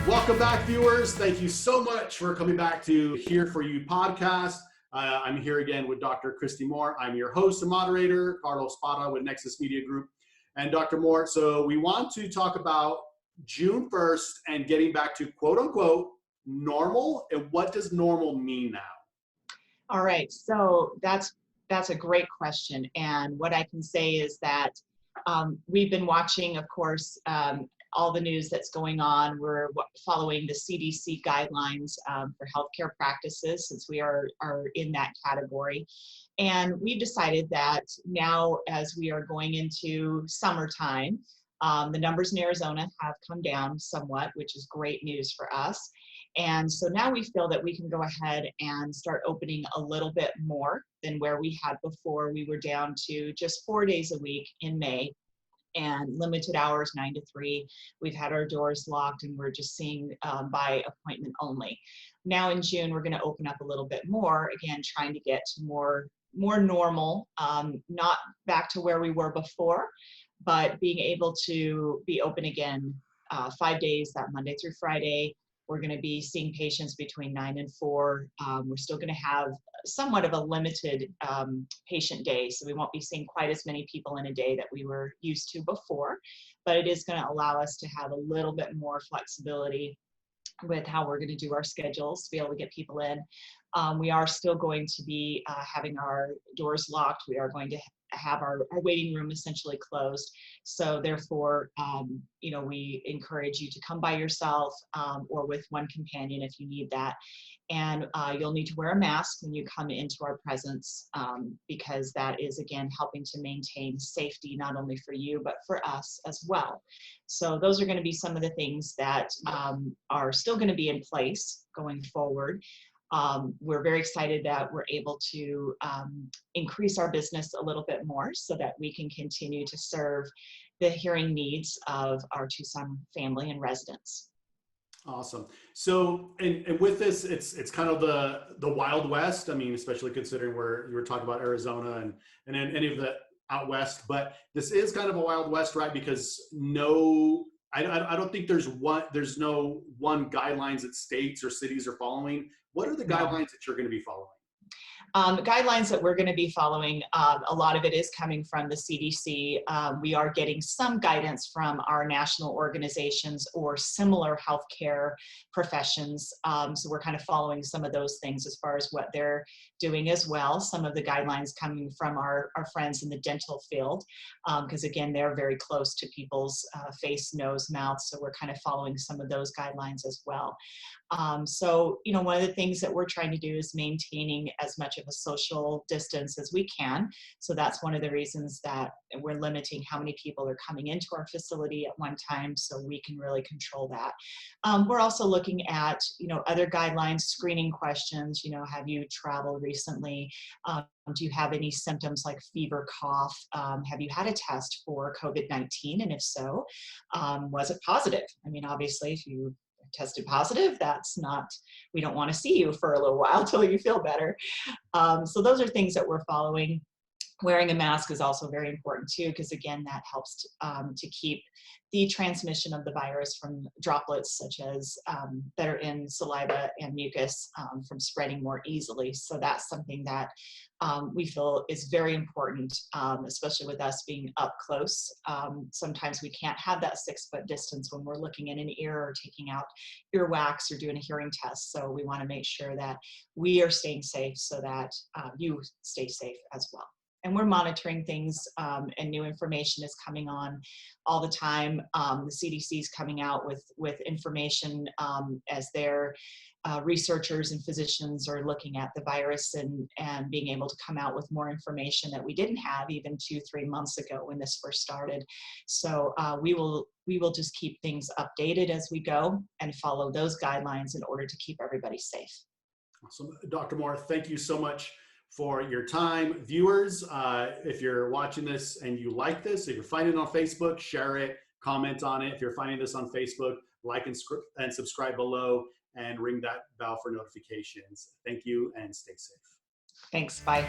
Welcome back, viewers. Thank you so much for coming back to Here For You podcast. I'm here again with Dr. Cristi Moore. I'm your host and moderator, Carlos Spada with Nexus Media Group. And Dr. Moore, so we want to talk about June 1st and getting back to quote unquote normal. And what does normal mean now? All right, so that's a great question. And what I can say is that we've been watching, of course, all the news that's going on. We're following the CDC guidelines for healthcare practices, since we are in that category. And we've decided that now, as we are going into summertime, the numbers in Arizona have come down somewhat, which is great news for us. And so now we feel that we can go ahead and start opening a little bit more than where we had before. We were down to just 4 days a week in May, and limited hours, 9 to 3. We've had our doors locked, and we're just seeing by appointment only. Now in June, we're going to open up a little bit more, again, trying to get to more normal, not back to where we were before, but being able to be open again 5 days, that Monday through Friday. We're going to be seeing patients between 9 and 4. We're still going to have somewhat of a limited patient day, so we won't be seeing quite as many people in a day that we were used to before, but it is going to allow us to have a little bit more flexibility with how we're going to do our schedules, to be able to get people in. We are still going to be having our doors locked. We are going to have our waiting room essentially closed. So therefore, we encourage you to come by yourself or with one companion if you need that. And you'll need to wear a mask when you come into our presence, because that is, again, helping to maintain safety, not only for you, but for us as well. So those are going to be some of the things that are still going to be in place going forward. We're very excited that we're able to increase our business a little bit more so that we can continue to serve the hearing needs of our Tucson family and residents. Awesome. So, and with this, it's kind of the Wild West. I mean, especially considering where you were talking about Arizona and any of the out west, but this is kind of a Wild West, right? Because I don't think there's no one guidelines that states or cities are following. What are the guidelines that you're going to be following? The guidelines that we're going to be following, a lot of it is coming from the CDC. We are getting some guidance from our national organizations or similar healthcare professions. So we're kind of following some of those things as far as what they're doing as well. Some of the guidelines coming from our friends in the dental field, because again, they're very close to people's face, nose, mouth. So we're kind of following some of those guidelines as well. So, one of the things that we're trying to do is maintaining as much of a social distance as we can. So that's one of the reasons that we're limiting how many people are coming into our facility at one time, so we can really control that. We're also looking at, other guidelines, screening questions. Have you traveled recently? Do you have any symptoms like fever, cough? Have you had a test for COVID-19? And if so, was it positive? I mean, obviously, if you tested positive, we don't want to see you for a little while till you feel better. So those are things that we're following. Wearing a mask is also very important too, because again, that helps to keep the transmission of the virus from droplets such as that are in saliva and mucus from spreading more easily. So that's something that we feel is very important, especially with us being up close. Sometimes we can't have that 6-foot distance when we're looking in an ear or taking out earwax or doing a hearing test. So we want to make sure that we are staying safe so that you stay safe as well. And we're monitoring things, and new information is coming on all the time. The CDC is coming out with information as their researchers and physicians are looking at the virus and being able to come out with more information that we didn't have even 2-3 months ago when this first started. So we will just keep things updated as we go and follow those guidelines in order to keep everybody safe. Awesome. Dr. Moore, thank you so much for your time. Viewers, if you're watching this and you like this, if you're finding it on Facebook, share it, comment on it. If you're finding this on Facebook, like and subscribe below and ring that bell for notifications. Thank you and stay safe. Thanks. Bye.